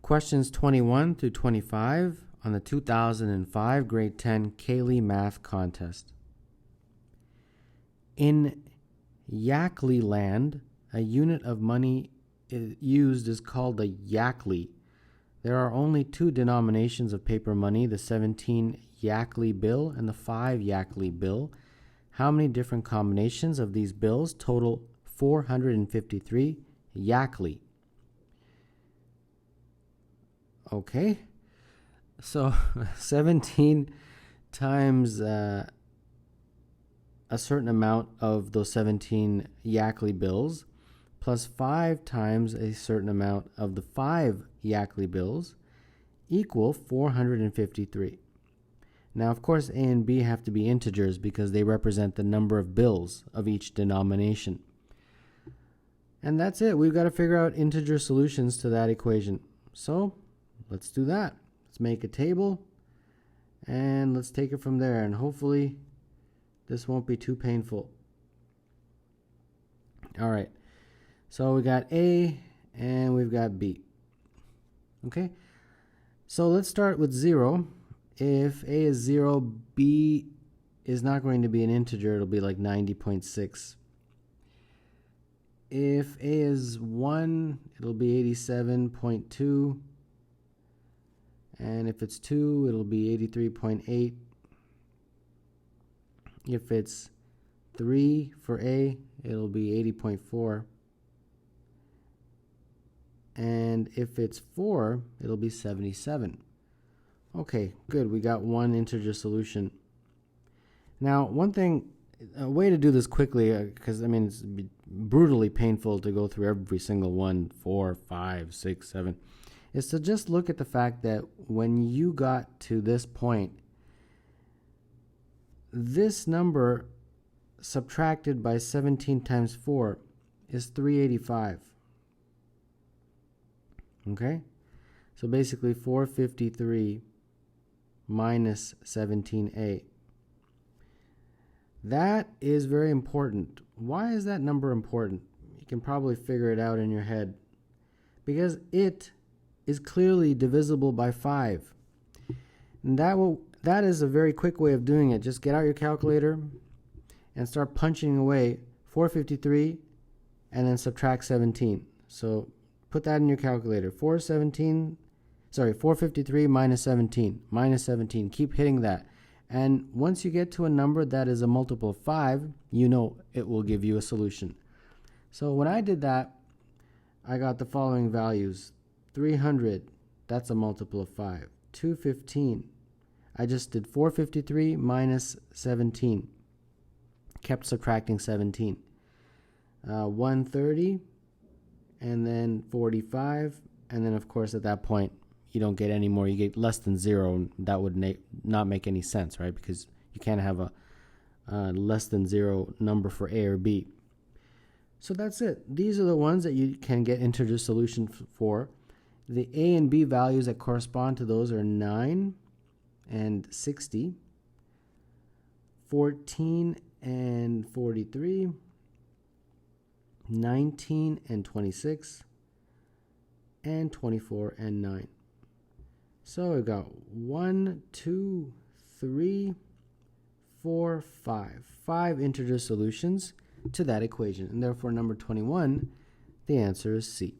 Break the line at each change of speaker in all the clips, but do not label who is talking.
Questions 21 through 25 on the 2005 Grade 10 Cayley Math Contest. In Yakli land, a unit of money used is called a yakli. There are only two denominations of paper money, the 17 yakli bill and the 5 yakli bill. How many different combinations of these bills total 453 yakli? Okay, so 17 times a certain amount of those 17 yakli bills plus 5 times a certain amount of the 5 yakli bills equal 453. Now, of course, A and B have to be integers because they represent the number of bills of each denomination. And that's it. We've got to figure out integer solutions to that equation. So let's do that. Let's make a table and let's take it from there. And hopefully this won't be too painful. All right. So we got A and we've got B. Okay. So let's start with 0. If A is 0, B is not going to be an integer. It'll be like 90.6. If A is 1, it'll be 87.2. And if it's 2, it'll be 83.8. If it's 3 for A, it'll be 80.4. And if it's 4, it'll be 77. Okay, good. We got one integer solution. Now, a way to do this quickly, because it's brutally painful to go through every single one, 4, 5, 6, 7, is to just look at the fact that when you got to this point, this number subtracted by 17 times 4 is 385. Okay? So basically 453 minus 17a. That is very important. Why is that number important? You can probably figure it out in your head. Because it is clearly divisible by 5. And that is a very quick way of doing it. Just get out your calculator and start punching away 453 and then subtract 17. So put that in your calculator. 453 minus 17. Keep hitting that. And once you get to a number that is a multiple of 5, you know it will give you a solution. So when I did that, I got the following values. 300, that's a multiple of 5. 215, I just did 453 minus 17. Kept subtracting 17. 130, and then 45, and then of course at that point you don't get any more. You get less than 0, and that would not make any sense, right? Because you can't have a less than 0 number for A or B. So that's it. These are the ones that you can get integer solution for. The A and B values that correspond to those are 9 and 60, 14 and 43, 19 and 26, and 24 and 9. So we've got 1, 2, 3, 4, 5. 5 integer solutions to that equation. And therefore, number 21, the answer is C.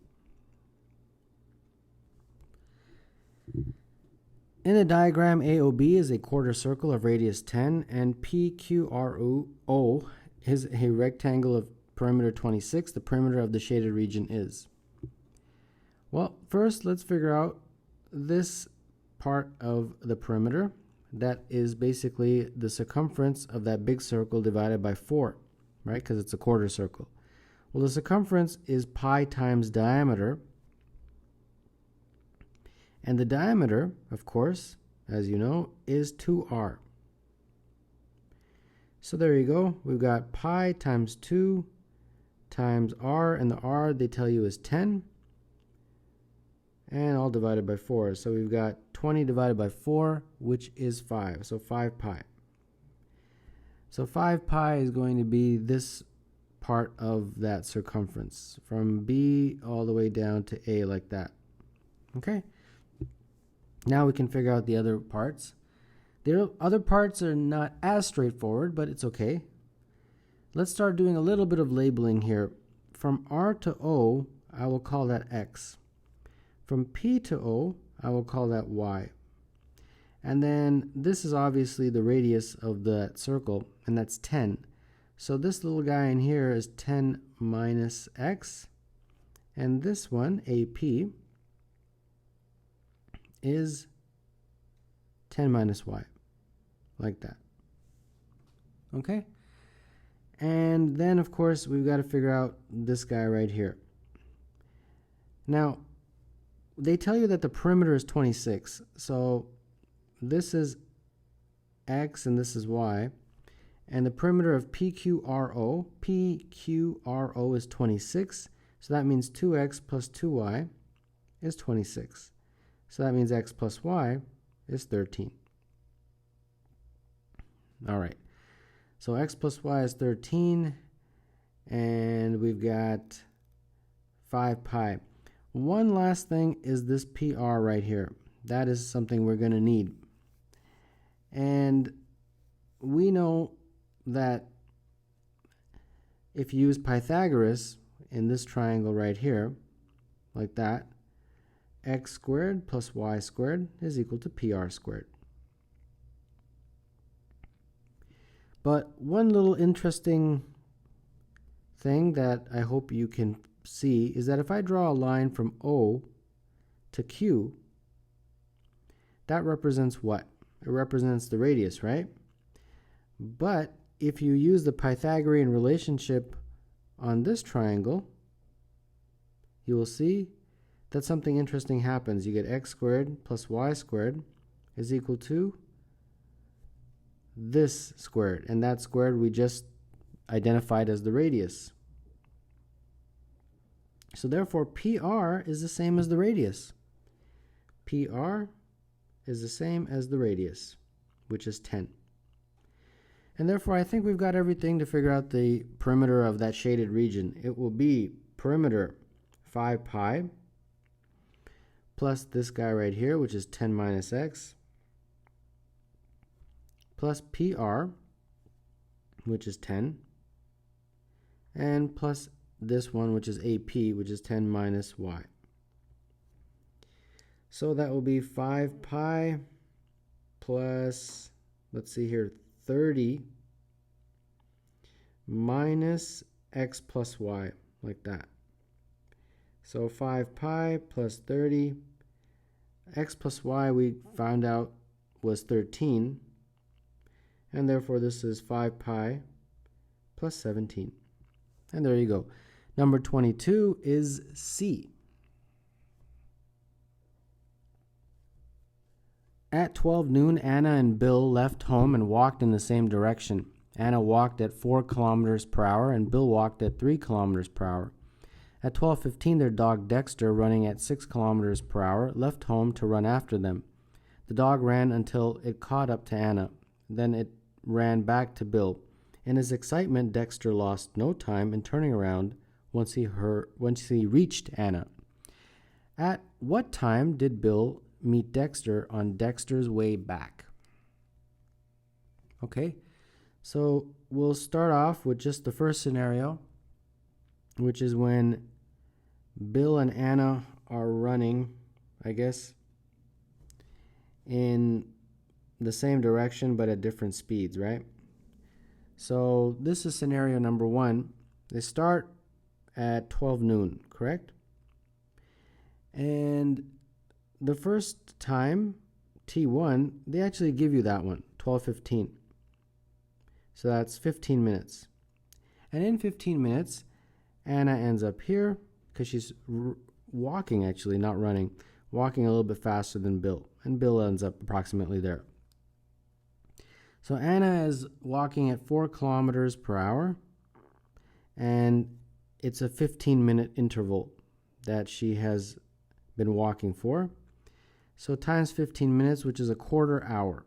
In the diagram, AOB is a quarter circle of radius 10, and PQRO is a rectangle of perimeter 26. The perimeter of the shaded region is. Well, first, let's figure out this part of the perimeter. That is basically the circumference of that big circle divided by 4, right? Because it's a quarter circle. Well, the circumference is pi times diameter. And the diameter, of course, as you know, is 2r. So there you go. We've got pi times 2 times r, and the r they tell you is 10. And all divided by 4. So we've got 20 divided by 4, which is 5. So 5 pi. So 5 pi is going to be this part of that circumference from B all the way down to A like that. Okay? Now we can figure out the other parts. The other parts are not as straightforward, but it's okay. Let's start doing a little bit of labeling here. From R to O, I will call that X. From P to O, I will call that Y. And then this is obviously the radius of that circle, and that's 10. So this little guy in here is 10 minus X. And this one, AP, is 10 minus Y, like that. Okay? And then, of course, we've got to figure out this guy right here. Now, they tell you that the perimeter is 26. So this is X and this is Y. And the perimeter of PQRO is 26. So that means 2X plus 2Y is 26. So that means X plus Y is 13. All right. So X plus Y is 13. And we've got 5 pi. One last thing is this PR right here. That is something we're going to need. And we know that if you use Pythagoras in this triangle right here, like that, x squared plus y squared is equal to PR squared. But one little interesting thing that I hope you can see is that if I draw a line from O to Q, that represents what? It represents the radius, right? But if you use the Pythagorean relationship on this triangle, you will see that something interesting happens. You get x squared plus y squared is equal to this squared, and that squared we just identified as the radius. So therefore PR is the same as the radius. PR is the same as the radius, which is 10. And therefore I think we've got everything to figure out the perimeter of that shaded region. It will be perimeter 5 pi plus this guy right here, which is 10 minus x, plus PR, which is 10, and plus this one, which is AP, which is 10 minus y. So that will be 5 pi plus, let's see here, 30 minus x plus y, like that. So 5 pi plus 30, x plus y we found out was 13, and therefore this is 5 pi plus 17. And there you go. Number 22 is C. At 12 noon, Anna and Bill left home and walked in the same direction. Anna walked at 4 kilometers per hour and Bill walked at 3 kilometers per hour. At 12:15, their dog Dexter, running at 6 kilometers per hour, left home to run after them. The dog ran until it caught up to Anna. Then it ran back to Bill. In his excitement, Dexter lost no time in turning around once he reached Anna. At what time did Bill meet Dexter on Dexter's way back? Okay, so we'll start off with just the first scenario, which is when Bill and Anna are running, I guess, in the same direction but at different speeds, right? So this is scenario number 1. They start at 12 noon, correct? And the first time, T1, they actually give you that one, 12:15. So that's 15 minutes. And in 15 minutes, Anna ends up here because she's walking, actually, not running, walking a little bit faster than Bill. And Bill ends up approximately there. So Anna is walking at 4 kilometers per hour, and it's a 15-minute interval that she has been walking for. So times 15 minutes, which is a quarter hour.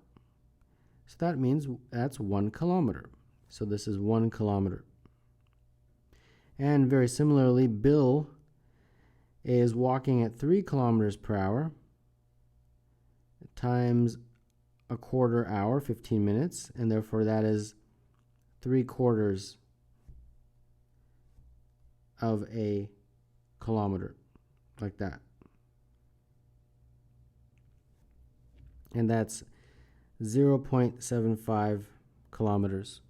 So that means that's 1 kilometer. So this is 1 kilometer. And very similarly, Bill is walking at 3 kilometers per hour, times a quarter hour, 15 minutes, and therefore that is 3/4 of a kilometer, like that. And that's 0.75 kilometers.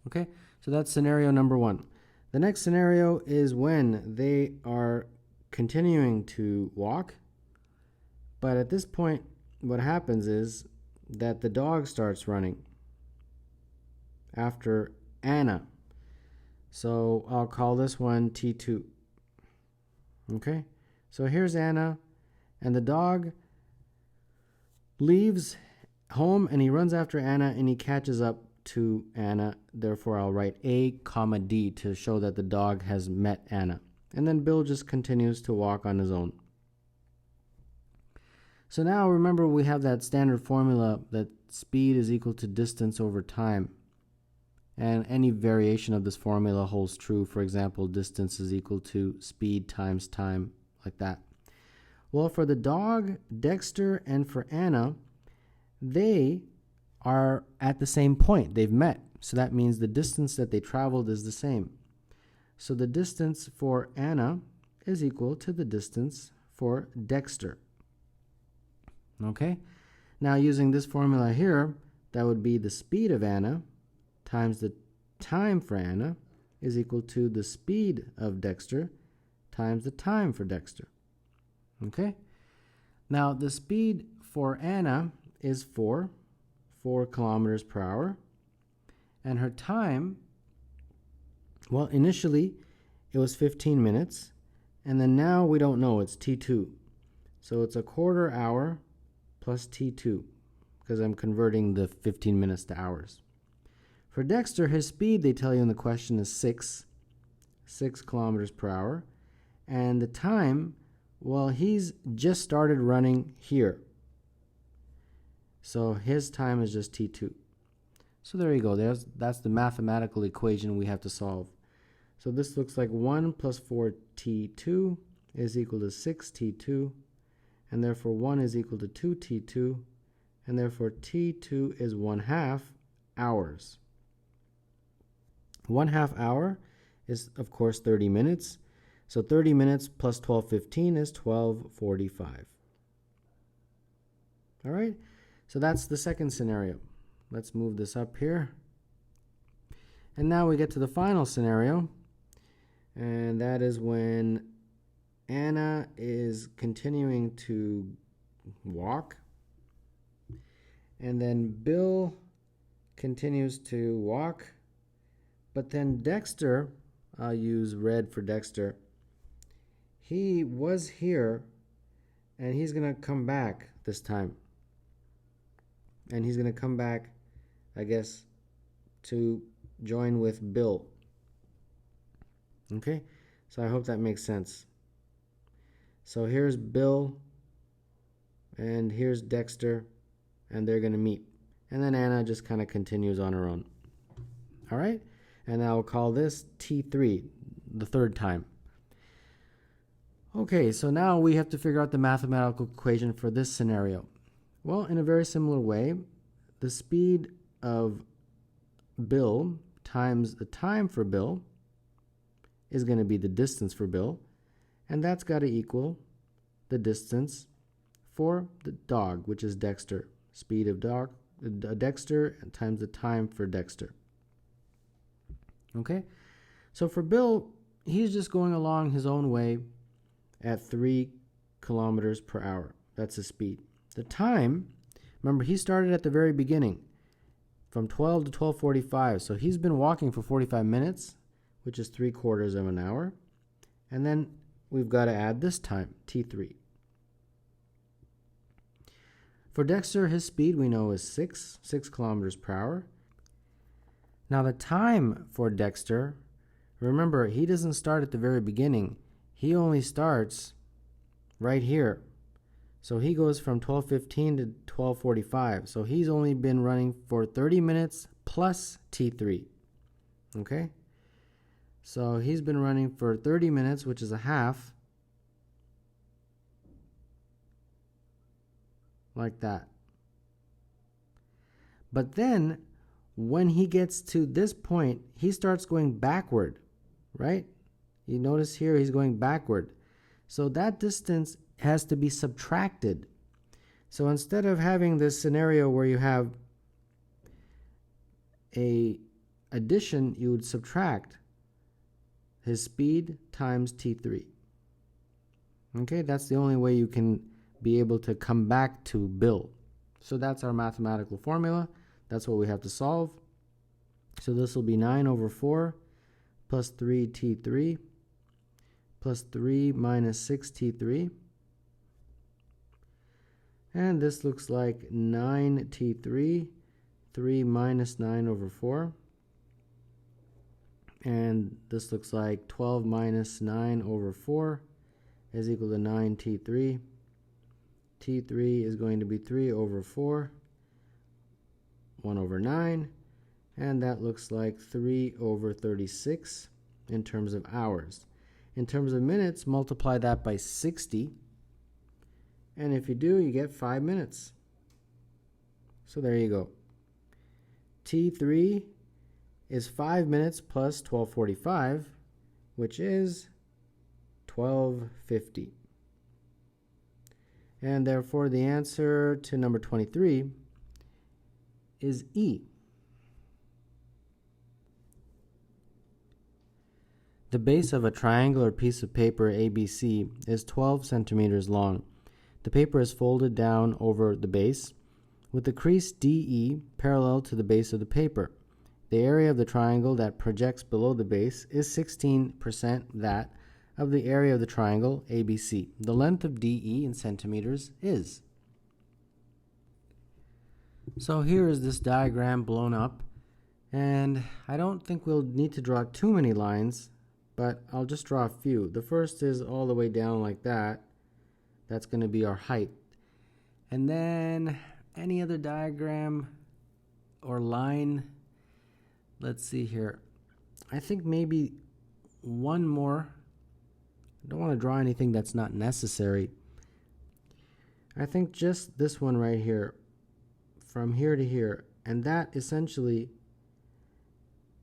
Okay, so that's scenario number 1. The next scenario is when they are continuing to walk, but at this point, what happens is that the dog starts running after Anna. So I'll call this one T2. Okay, so here's Anna, and the dog leaves home and he runs after Anna and he catches up to Anna. Therefore, I'll write A, D to show that the dog has met Anna. And then Bill just continues to walk on his own. So now remember, we have that standard formula that speed is equal to distance over time. And any variation of this formula holds true. For example, distance is equal to speed times time, like that. Well, for the dog, Dexter, and for Anna, they are at the same point. They've met. So that means the distance that they traveled is the same. So the distance for Anna is equal to the distance for Dexter. Okay? Now using this formula here, that would be the speed of Anna times the time for Anna is equal to the speed of Dexter times the time for Dexter. Okay? Now the speed for Anna is 4 kilometers per hour. And her time, well, initially it was 15 minutes. And then now we don't know, it's T2. So it's a quarter hour plus T2, because I'm converting the 15 minutes to hours. For Dexter, his speed, they tell you in the question, is 6 kilometers per hour. And the time, well, he's just started running here. So his time is just T2. So there you go. That's the mathematical equation we have to solve. So this looks like 1 plus 4T2 is equal to 6T2. And therefore 1 is equal to 2T2. And therefore T2 is 1/2 hours. 1/2 hour is, of course, 30 minutes. So 30 minutes plus 12:15 is 12:45. All right, so that's the second scenario. Let's move this up here. And now we get to the final scenario. And that is when Anna is continuing to walk. And then Bill continues to walk. But then Dexter, I'll use red for Dexter, he was here and he's going to come back this time. And he's going to come back, I guess, to join with Bill. Okay, so I hope that makes sense. So here's Bill and here's Dexter, and they're going to meet. And then Anna just kind of continues on her own. All right? And I'll call this T3, the third time. Okay, so now we have to figure out the mathematical equation for this scenario. Well, in a very similar way, the speed of Bill times the time for Bill is going to be the distance for Bill, and that's got to equal the distance for the dog, which is Dexter. Speed of Dexter times the time for Dexter. Okay, so for Bill, he's just going along his own way at 3 kilometers per hour. That's his speed. The time, remember, he started at the very beginning from 12 to 12:45. So he's been walking for 45 minutes, which is 3/4 of an hour. And then we've got to add this time, T3. For Dexter, his speed we know is 6 kilometers per hour. Now the time for Dexter, remember, he doesn't start at the very beginning. He only starts right here. So he goes from 12:15 to 12:45. So he's only been running for 30 minutes plus T3. Okay? So he's been running for 30 minutes, which is a half. like that. But then when he gets to this point, he starts going backward, right? You notice here he's going backward. So that distance has to be subtracted. So instead of having this scenario where you have a addition, you would subtract his speed times t3. Okay, that's the only way you can be able to come back to Bill. So that's our mathematical formula. That's what we have to solve. So this will be 9 over 4 plus 3t3 plus 3 minus 6t3. And this looks like 9t3, 3 minus 9 over 4. And this looks like 12 minus 9 over 4 is equal to 9t3. t3 is going to be 3 over 4, 1 over 9, and that looks like 3 over 36 in terms of hours. In terms of minutes, multiply that by 60, and if you do, you get 5 minutes. So there you go. T3 is 5 minutes plus 12:45, which is 12:50. And therefore, the answer to number 23 is E. The base of a triangular piece of paper ABC is 12 centimeters long. The paper is folded down over the base with the crease DE parallel to the base of the paper. The area of the triangle that projects below the base is 16% that of the area of the triangle ABC. The length of DE in centimeters is. So here is this diagram blown up, and I don't think we'll need to draw too many lines, but I'll just draw a few. The first is all the way down like that. That's going to be our height. And then any other diagram or line, let's see here. I think maybe one more. I don't want to draw anything that's not necessary. I think just this one right here, from here to here, and that essentially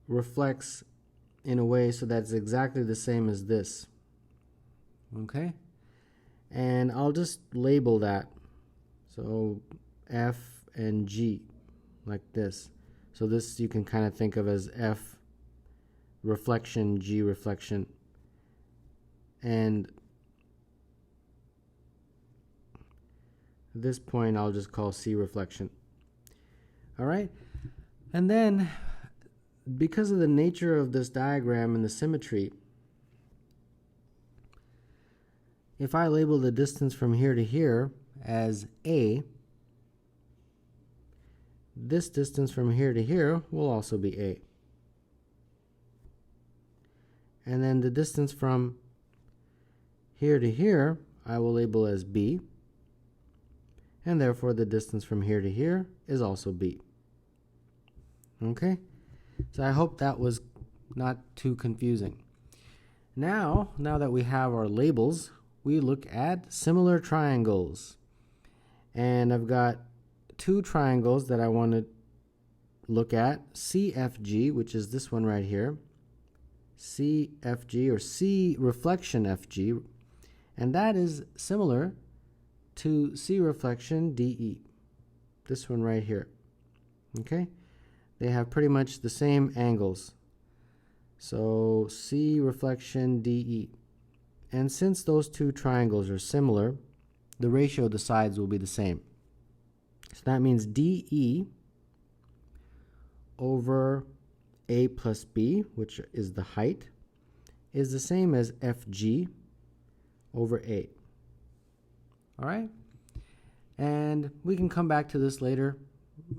reflects in a way so that's exactly the same as this. Okay? And I'll just label that. So F and G, like this. So this you can kind of think of as F reflection, G reflection. And this point I'll just call C reflection. All right? And then, because of the nature of this diagram and the symmetry, if I label the distance from here to here as A, this distance from here to here will also be A. And then the distance from here to here I will label as B, and therefore the distance from here to here is also B. Okay? So I hope that was not too confusing. Now that we have our labels, we look at similar triangles. And I've got two triangles that I want to look at. CFG, which is this one right here. CFG, or C reflection FG. And that is similar to C reflection DE. This one right here. Okay? They have pretty much the same angles. So C reflection DE. And since those two triangles are similar, the ratio of the sides will be the same. So that means DE over A plus B, which is the height, is the same as FG over A. All right? And we can come back to this later.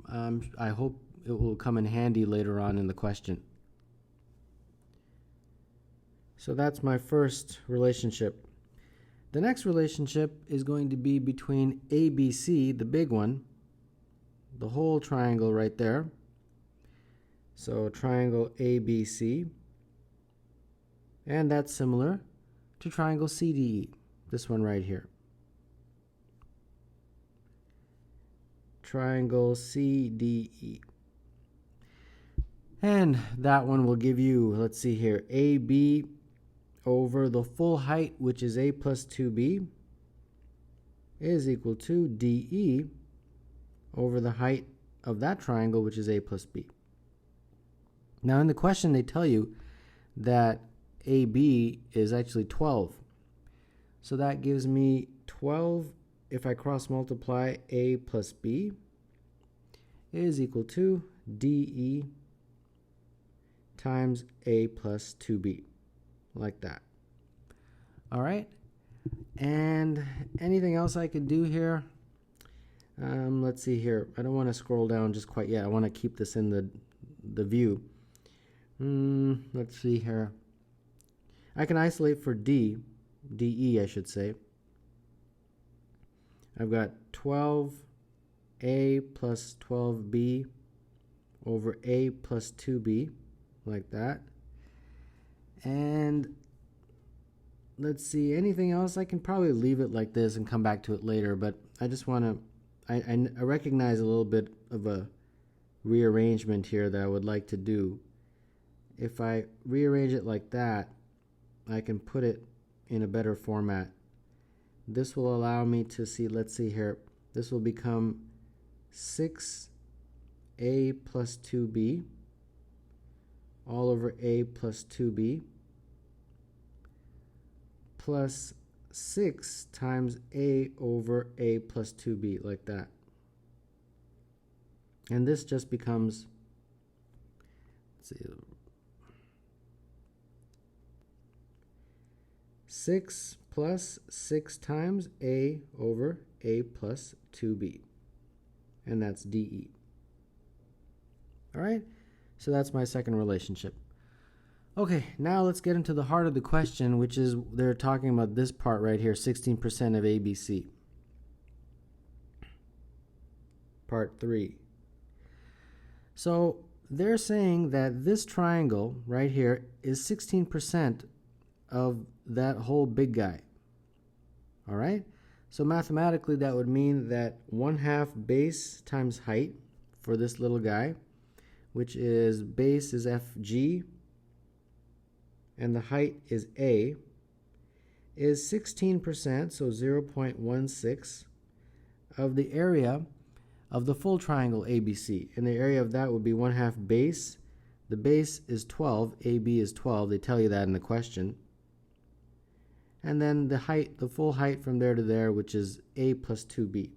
I hope it will come in handy later on in the question. So that's my first relationship. The next relationship is going to be between ABC, the big one, the whole triangle right there. So triangle ABC, and that's similar to triangle CDE, this one right here. triangle CDE. And that one will give you, let's see here, AB over the full height, which is A plus 2B, is equal to DE over the height of that triangle, which is A plus B. Now in the question they tell you that AB is actually 12. So that gives me 12, if I cross multiply A plus B, is equal to DE times A plus 2B, like that. All right, and anything else I could do here? Let's see here. I don't want to scroll down just quite yet. I want to keep this in the view. Let's see here. I can isolate for DE, I should say. I've got 12A plus 12B over A plus 2B, like that. And let's see, anything else? I can probably leave it like this and come back to it later, but I just want to, I recognize a little bit of a rearrangement here that I would like to do. If I rearrange it like that, I can put it in a better format. This will allow me to see, let's see here, this will become 6A plus 2B all over A plus 2B plus 6 times A over A plus 2B, like that. And this just becomes, let's see, 6 plus 6 times A over A plus 2B. And that's DE. All right, so that's my second relationship. Okay, now let's get into the heart of the question, which is they're talking about this part right here, 16% of ABC. Part 3. So they're saying that this triangle right here is 16% of that whole big guy. All right, so mathematically that would mean that 1/2 base times height for this little guy, which is base is FG and the height is A, is 16%, so 0.16 of the area of the full triangle ABC. And the area of that would be 1/2 base. The base is 12, AB is 12, they tell you that in the question. And then the height, the full height from there to there, which is A plus 2B.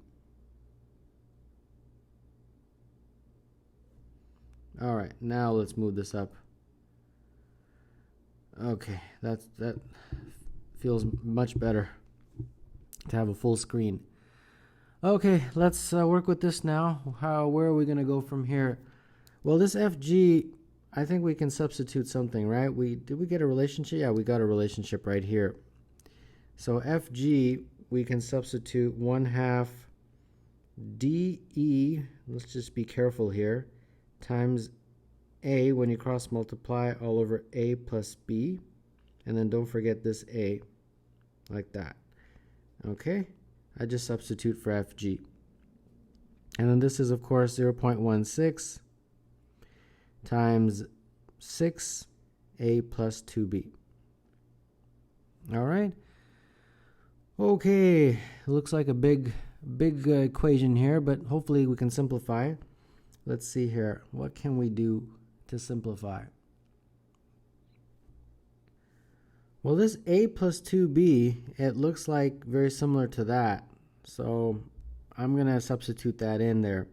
All right, now let's move this up. Okay, that feels much better to have a full screen. Okay, let's work with this now. Where are we going to go from here? Well, this FG, I think we can substitute something, right? Did we get a relationship? Yeah, we got a relationship right here. So FG, we can substitute 1/2 DE, let's just be careful here, times A when you cross multiply all over A plus B. And then don't forget this A, like that. Okay, I just substitute for FG. And then this is, of course, 0.16 times 6A plus 2B. All right. Okay, looks like a big equation here, but hopefully we can simplify. Let's see here. What can we do to simplify? Well, this A plus 2B, it looks like very similar to that. So I'm going to substitute that in there.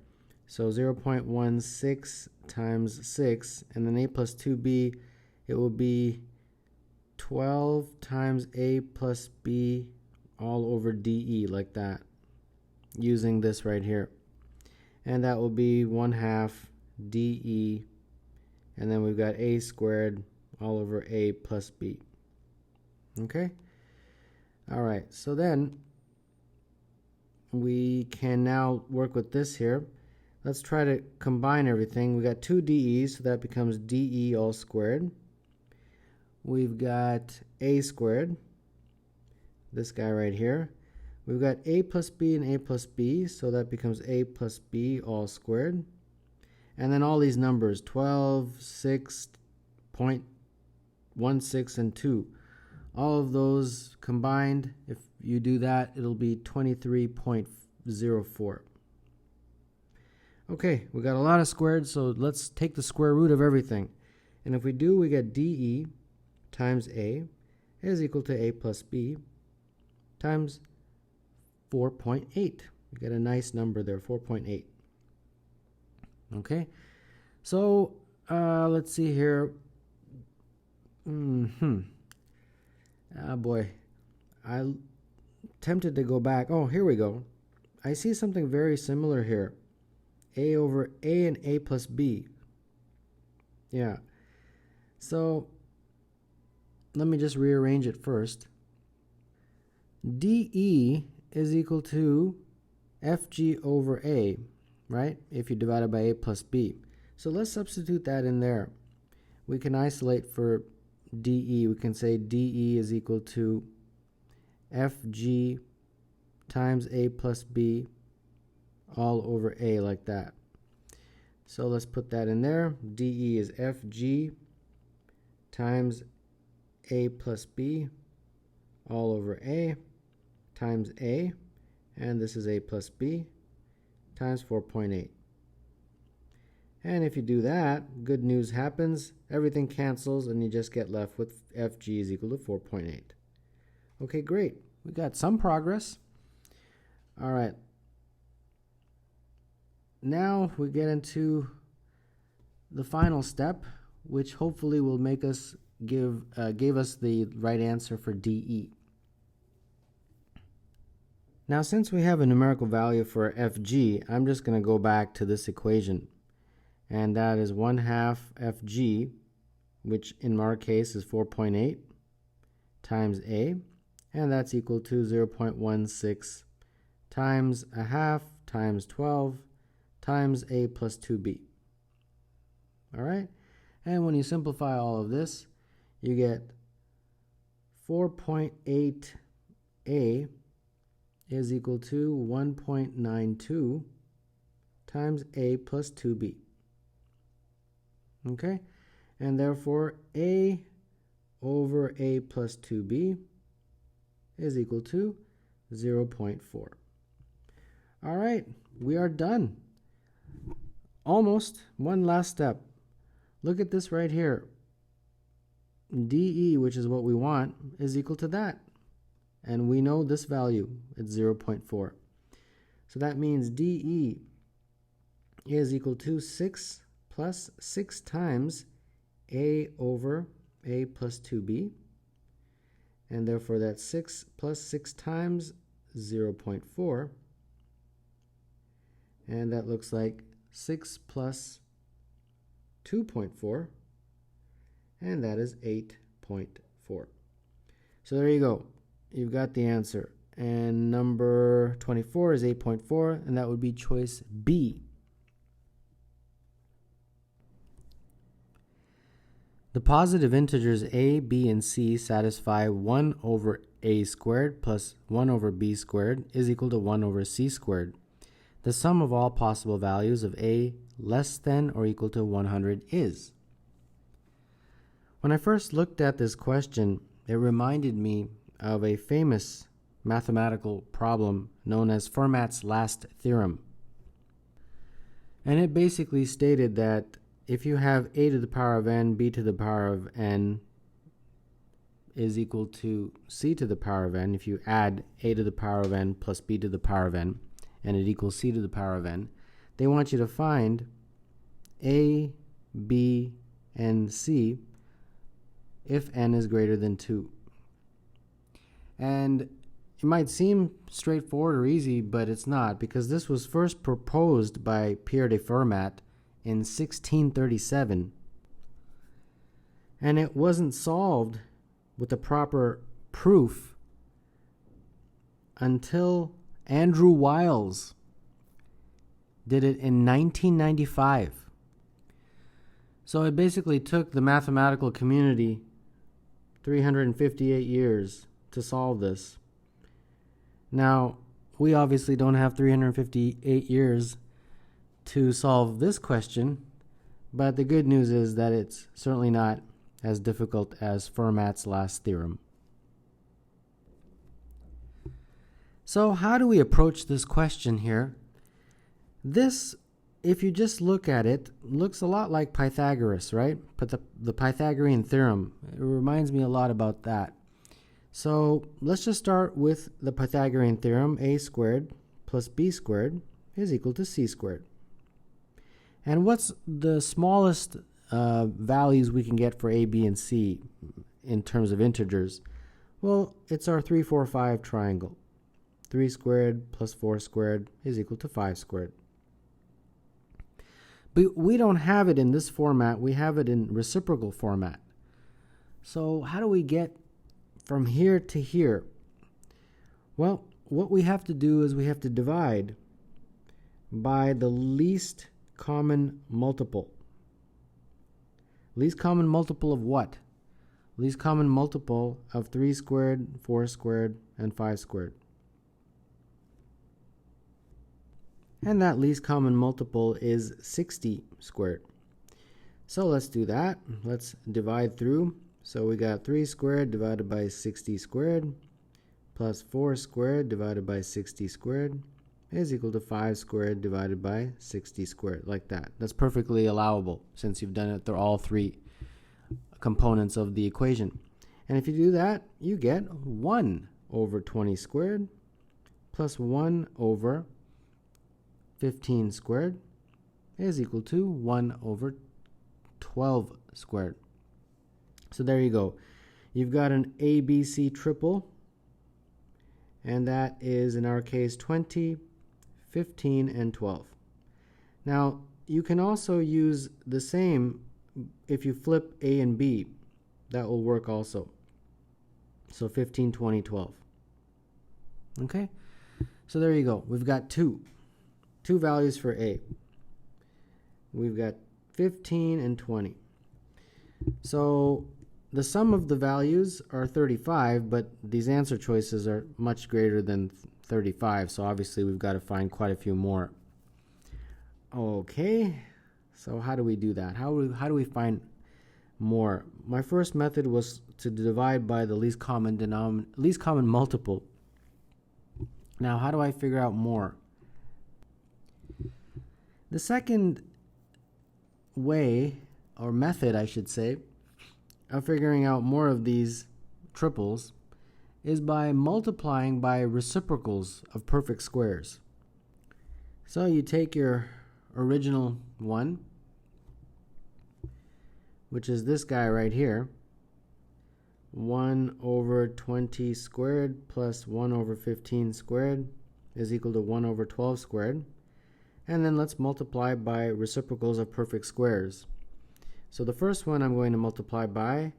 So 0.16 times 6, and then A plus 2B, it will be 12 times A plus B all over DE, like that, using this right here. And that will be 1/2 DE, and then we've got A squared all over A plus B. Okay? All right, so then we can now work with this here. Let's try to combine everything. We got 2 DE's, so that becomes DE all squared. We've got A squared, this guy right here. We've got a plus b and a plus b, so that becomes a plus b all squared. And then all these numbers, 12, 6.16, and 2. All of those combined, if you do that, it'll be 23.04. Okay, we got a lot of squared, so let's take the square root of everything. And if we do, we get dE times A is equal to a plus b times 4.8. We get a nice number there, 4.8. Okay, so let's see here. Ah, boy, I'm tempted to go back. Oh, here we go. I see something very similar here. A over A and A plus B. Yeah. So let me just rearrange it first. DE is equal to FG over A, right? If you divide it by A plus B. So let's substitute that in there. We can isolate for DE. We can say DE is equal to FG times A plus B all over A, like that. So let's put that in there. DE is FG times A plus B all over A times A, and this is A plus B times 4.8. And if you do that, good news happens. Everything cancels and you just get left with FG is equal to 4.8. Okay, great. We got some progress. All right. Now we get into the final step, which hopefully will make us give us the right answer for DE. Now, since we have a numerical value for FG, I'm just going to go back to this equation. And that is 1/2 FG, which in our case is 4.8, times A. And that's equal to 0.16 times 1/2 times 12 times A plus 2B. All right? And when you simplify all of this, you get 4.8A is equal to 1.92 times A plus 2B. Okay? And therefore, A over A plus 2B is equal to 0.4. All right, we are done. Almost. One last step. Look at this right here. DE, which is what we want, is equal to that. And we know this value, it's 0.4. So that means DE is equal to 6 plus 6 times A over A plus 2B. And therefore that's 6 plus 6 times 0.4. And that looks like 6 plus 2.4. And that is 8.4. So there you go. You've got the answer. And number 24 is 8.4, and that would be choice B. The positive integers a, b, and c satisfy 1 over a squared plus 1 over b squared is equal to 1 over c squared. The sum of all possible values of a less than or equal to 100 is. When I first looked at this question, it reminded me of a famous mathematical problem known as Fermat's last theorem. And it basically stated that if you have a to the power of n, b to the power of n is equal to c to the power of n, if you add a to the power of n plus b to the power of n, and it equals c to the power of n, they want you to find a, b, and c if n is greater than 2. And it might seem straightforward or easy, but it's not, because this was first proposed by Pierre de Fermat in 1637, and it wasn't solved with the proper proof until Andrew Wiles did it in 1995. So it basically took the mathematical community 358 years to solve this. Now, we obviously don't have 358 years to solve this question, but the good news is that it's certainly not as difficult as Fermat's last theorem. So how do we approach this question here? This, if you just look at it, looks a lot like Pythagoras, right? But the Pythagorean theorem, it reminds me a lot about that. So let's just start with the Pythagorean theorem. A squared plus b squared is equal to c squared. And what's the smallest values we can get for a, b, and c in terms of integers? Well, it's our 3, 4, 5 triangle. 3 squared plus 4 squared is equal to 5 squared. But we don't have it in this format. We have it in reciprocal format. So how do we get from here to here? Well, what we have to do is we have to divide by the least common multiple. Least common multiple of what? Least common multiple of 3 squared, 4 squared, and 5 squared. And that least common multiple is 60 squared. So let's do that. Let's divide through. So we got 3 squared divided by 60 squared plus 4 squared divided by 60 squared is equal to 5 squared divided by 60 squared, like that. That's perfectly allowable since you've done it through all three components of the equation. And if you do that, you get 1 over 20 squared plus 1 over 15 squared is equal to 1 over 12 squared. So there you go. You've got an ABC triple, and that is, in our case, 20, 15, and 12. Now, you can also use the same if you flip A and B. That will work also. So 15, 20, 12. Okay? So there you go. We've got two values for A. We've got 15 and 20. So the sum of the values are 35, but these answer choices are much greater than 35, so obviously we've got to find quite a few more. Okay, so how do we do that? How do we find more? My first method was to divide by the least common multiple. Now, how do I figure out more? The second way, or method I should say, of figuring out more of these triples is by multiplying by reciprocals of perfect squares. So you take your original one, which is this guy right here, 1 over 20 squared plus 1 over 15 squared is equal to 1 over 12 squared. And then let's multiply by reciprocals of perfect squares. So the first one I'm going to multiply by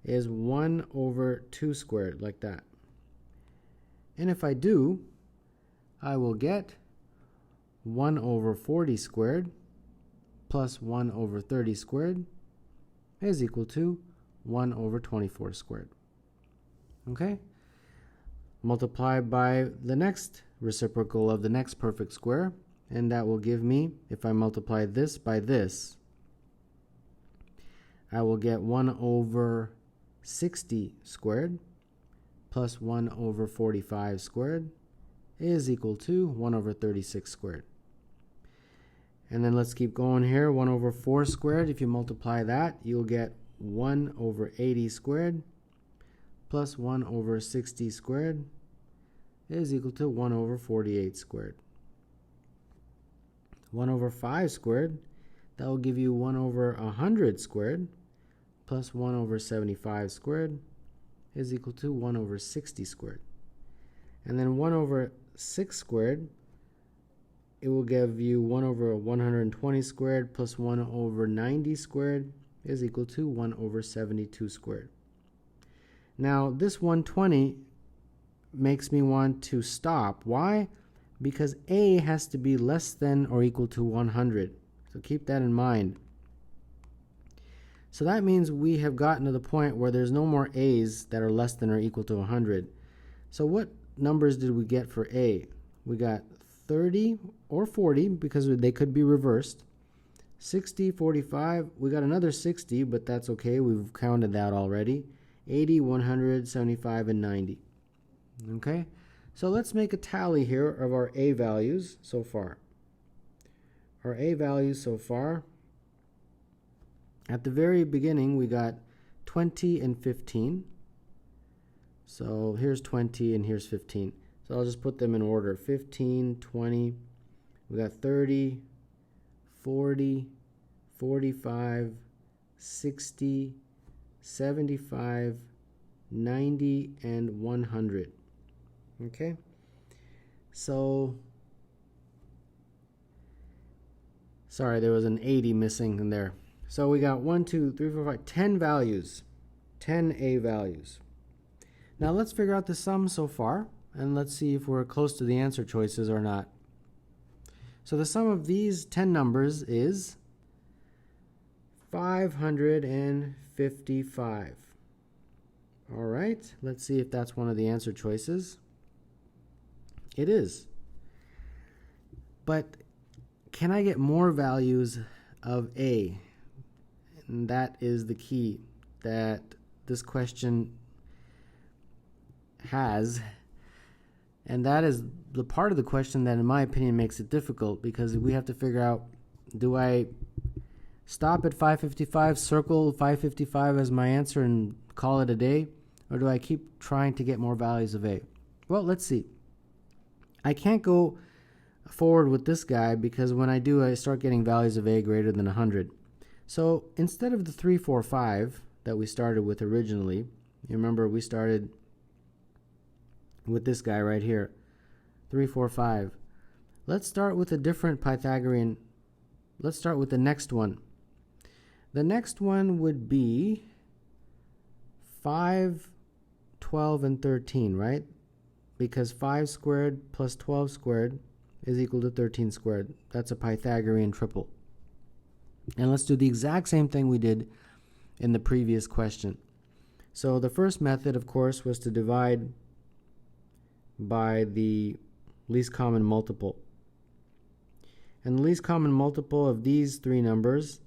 is 1 over 2 squared, like that. And if I do, I will get 1 over 40 squared plus 1 over 30 squared is equal to 1 over 24 squared. Okay? Multiply by the next reciprocal of the next perfect square, and that will give me, if I multiply this by this, I will get 1 over 60 squared plus 1 over 45 squared is equal to 1 over 36 squared. And then let's keep going here. 1 over 4 squared, if you multiply that, you'll get 1 over 80 squared plus 1 over 60 squared is equal to 1 over 48 squared. 1 over 5 squared, that will give you 1 over 100 squared plus 1 over 75 squared is equal to 1 over 60 squared. And then 1 over 6 squared, it will give you 1 over 120 squared plus 1 over 90 squared is equal to 1 over 72 squared. Now this 120 makes me want to stop. Why? Because A has to be less than or equal to 100. So keep that in mind. So that means we have gotten to the point where there's no more A's that are less than or equal to 100. So what numbers did we get for A? We got 30 or 40 because they could be reversed. 60, 45, we got another 60, but that's okay. We've counted that already. 80, 100, 75, and 90. Okay, so let's make a tally here of our A values so far. Our A values so far, at the very beginning, we got 20 and 15. So here's 20 and here's 15. So I'll just put them in order. 15, 20, we got 30, 40, 45, 60, 75, 90, and 100. Okay? So, sorry, there was an 80 missing in there. So we got 1, 2, 3, 4, 5, 10 values. 10 A values. Now let's figure out the sum so far, and let's see if we're close to the answer choices or not. So the sum of these 10 numbers is 555. All right, let's see if that's one of the answer choices. It is. But can I get more values of A? And that is the key that this question has. And that is the part of the question that, in my opinion, makes it difficult, because we have to figure out, do I stop at 555, circle 555 as my answer and call it a day? Or do I keep trying to get more values of A? Well, let's see. I can't go forward with this guy because when I do, I start getting values of A greater than 100. So instead of the 3, 4, 5 that we started with originally, you remember we started with this guy right here, 3, 4, 5. Let's start with a different Pythagorean. Let's start with the next one. The next one would be 5, 12, and 13, right? Because 5 squared plus 12 squared is equal to 13 squared. That's a Pythagorean triple. And let's do the exact same thing we did in the previous question. So the first method, of course, was to divide by the least common multiple. And the least common multiple of these three numbers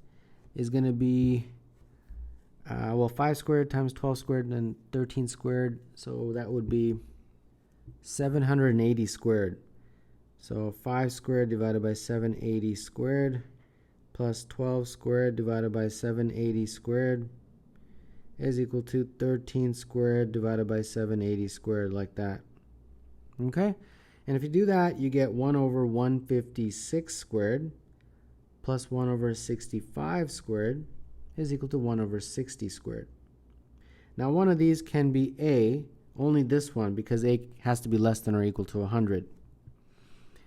is going to be, 5 squared times 12 squared and 13 squared. So that would be 780 squared. So 5 squared divided by 780 squared plus 12 squared divided by 780 squared is equal to 13 squared divided by 780 squared, like that. Okay? And if you do that, you get 1 over 156 squared plus 1 over 65 squared is equal to 1 over 60 squared. Now one of these can be A, only this one, because A has to be less than or equal to 100.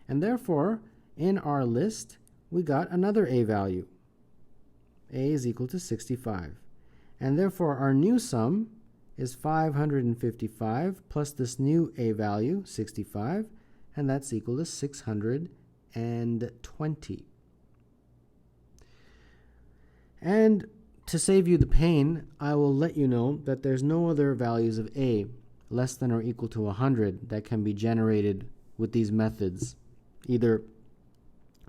And therefore, in our list, we got another A value. A is equal to 65. And therefore, our new sum is 555 plus this new A value, 65, and that's equal to 620. And to save you the pain, I will let you know that there's no other values of A less than or equal to 100 that can be generated with these methods, either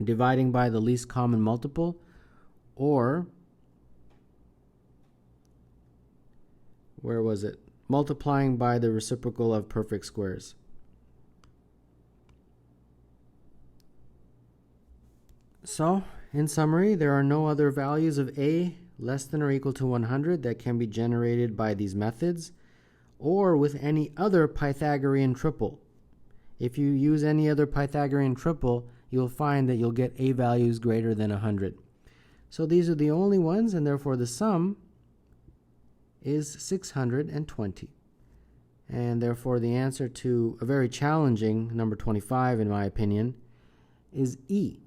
dividing by the least common multiple or, where was it? Multiplying by the reciprocal of perfect squares. So, in summary, there are no other values of A less than or equal to 100 that can be generated by these methods or with any other Pythagorean triple. If you use any other Pythagorean triple, you'll find that you'll get A values greater than 100. So these are the only ones, and therefore the sum is 620. And therefore the answer to a very challenging number 25, in my opinion, is E.